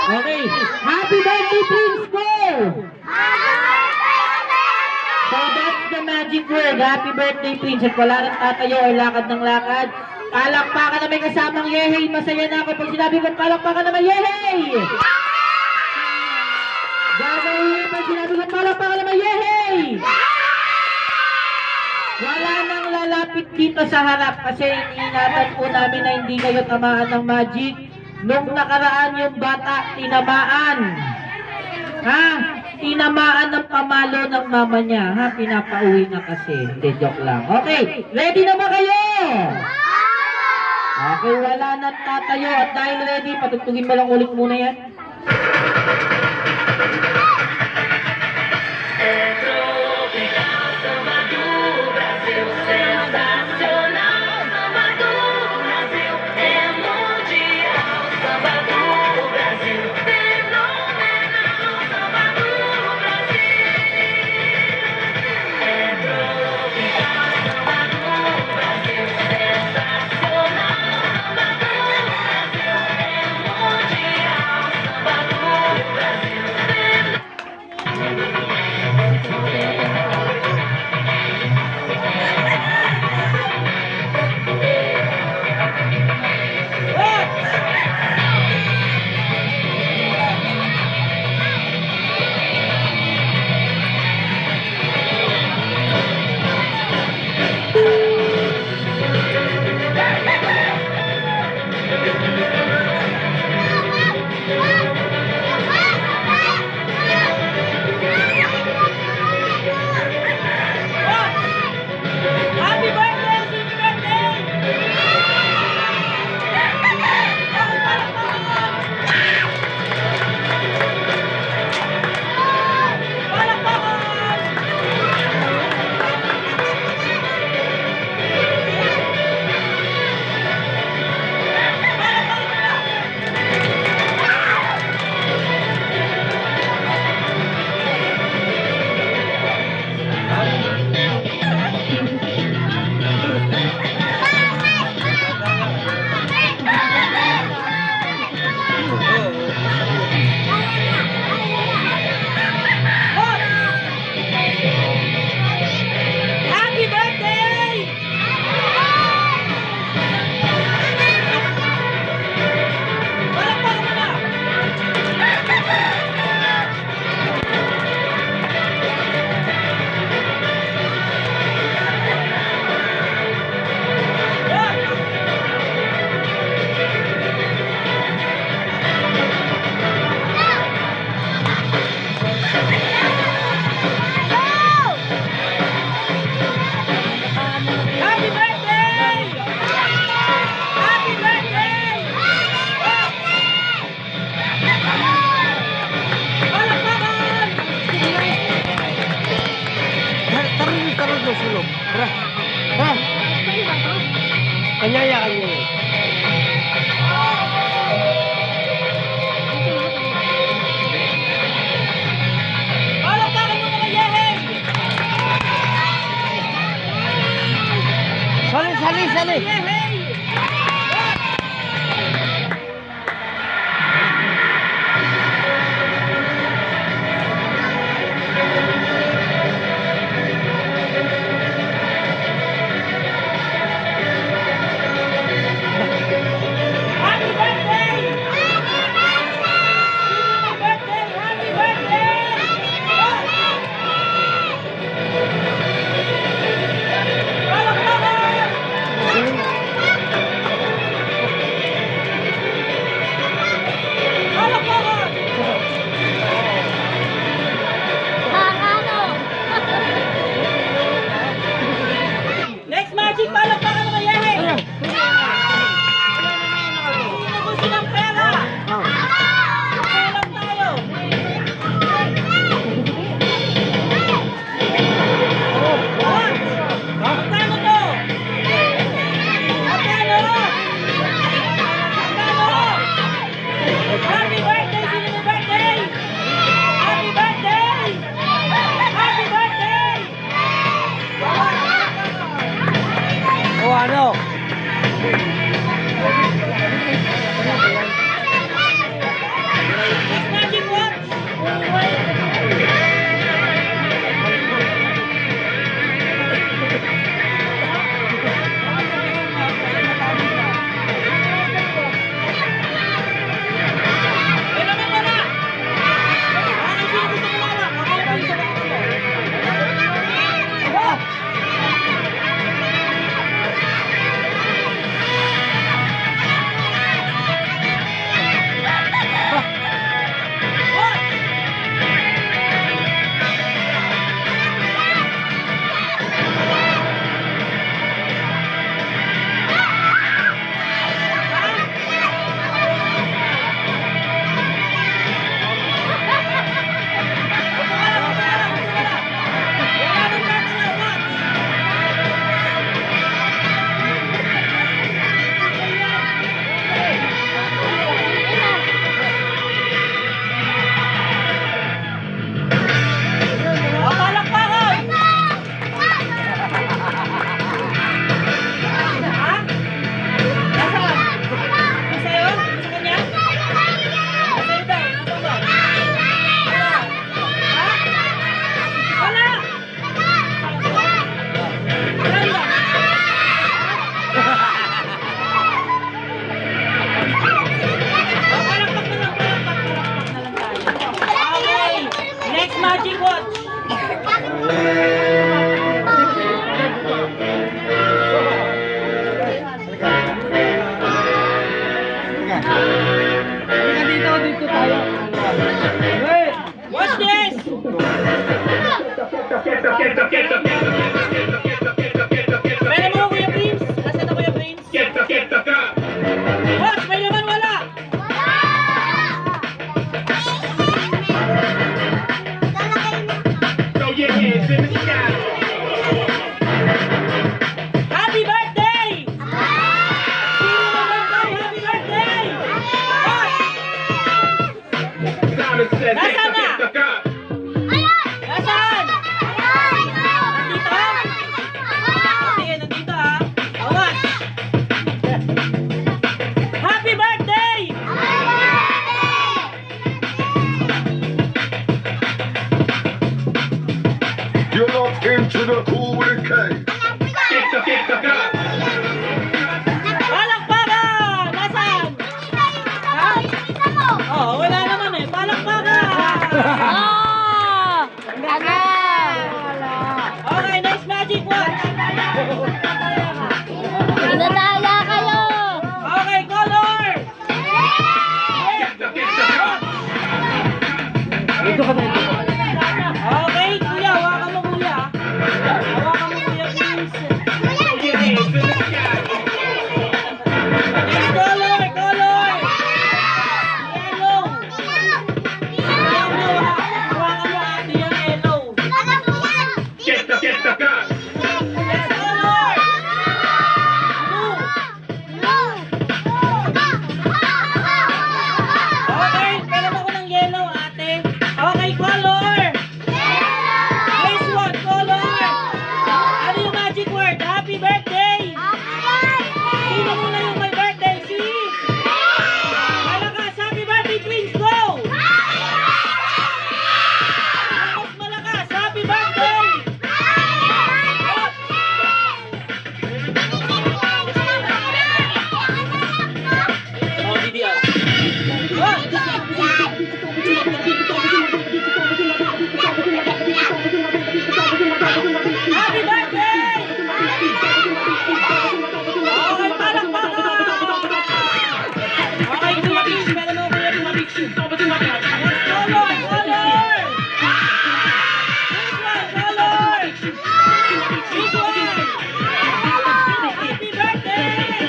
Okay. Happy birthday, Prince ko! So that's the magic word. Happy birthday, Prince. At wala nang tatayo or lakad ng lakad. Palakpakan na may kasamang yehey. Masaya na ako pag sinabi ko palakpakan naman yehey! Gagawin pag sinabi ko palakpakan naman yehey! Wala nang lalapit dito sa harap kasi ingatan po namin na hindi kayo tamaan ng magic. Nung nakaraan yung bata, tinamaan. Ha? Tinamaan ng pamalo ng mama niya. Ha? Pinapauwi na kasi. Hindi, joke lang. Okay, ready na ba kayo? Okay, wala na tatayo. At dahil ready, patutugin mo lang ulit muna yan. Kanyaya. Palakpakan mo mga yehey! Sali. Yehey! dito tayo. Wait! Watch this! Pwede mo, Kuya Prince? Nasaan na Kuya Prince? Watch, may naman wala! Happy birthday! Sino naman tayo? Happy birthday! Watch! Nasaan na? Nasaan? Nandito? Sige, nandito ha. Watch! Happy birthday! You're locked into the Cool with K. Palakpakan! Nasaan? Oh, wala naman eh. Palakpakan! Okay, nice magic watch. Natala kayo! Okay, color. Dito ka tayo. Okay, kuya, hawakan mo kuya. Hawakan mo kuya, please. Next color, color. Yellow. Yellow, hawakan mo ate yung yellow. Next color. Blue. Okay, pera mo ko ng yellow, ate. Okay, color. Next one, color. Ano yung magic word? Happy birthday. Sino muna yung may birthday? Si. Malakas, happy birthday, twins, go. Malakas, malakas, happy birthday. Oh, Didi, ah. Happy birthday! Okay, palakpakan! Okay, Kuya Pix, meron mo Kuya Pix. Next color, color! This one, color! This one! Happy birthday!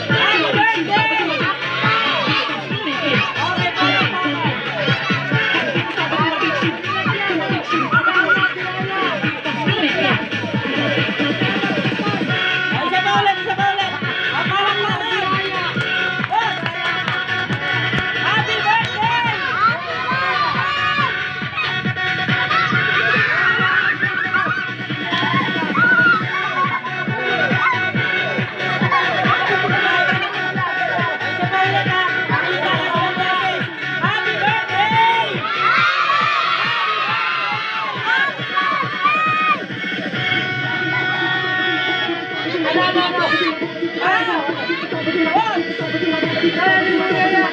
Happy birthday! Okay, palakpakan! Isa pa ulit, isa pa ulit. Palakpakan! Happy birthday! Isa pa ulit ha.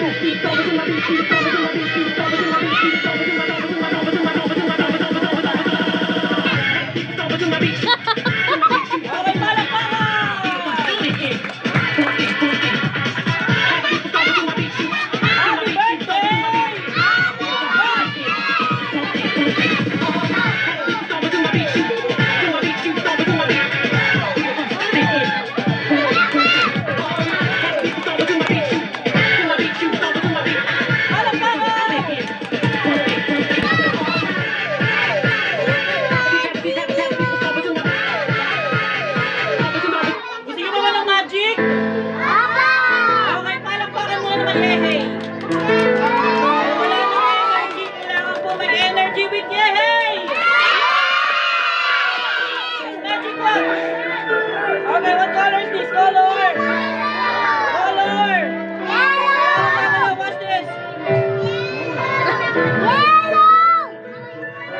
Pakita ka sa boses. Happy birthday! Okay, palakpakan! Happy birthday! Palakpakan! Gusto niyo naman ng magic? Okay, palakpakan muna naman, Yehey. Wala na energy. Kailangan po may energy with Yehey. Magic watch. Okay, what color is this? Color. Color. Watch this.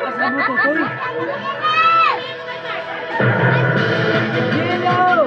Asa mo to, Toy? Yellow!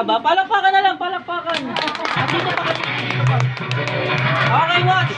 ba? Palakpakan na lang, palakpakan. Dito pa kasi. Okay, watch.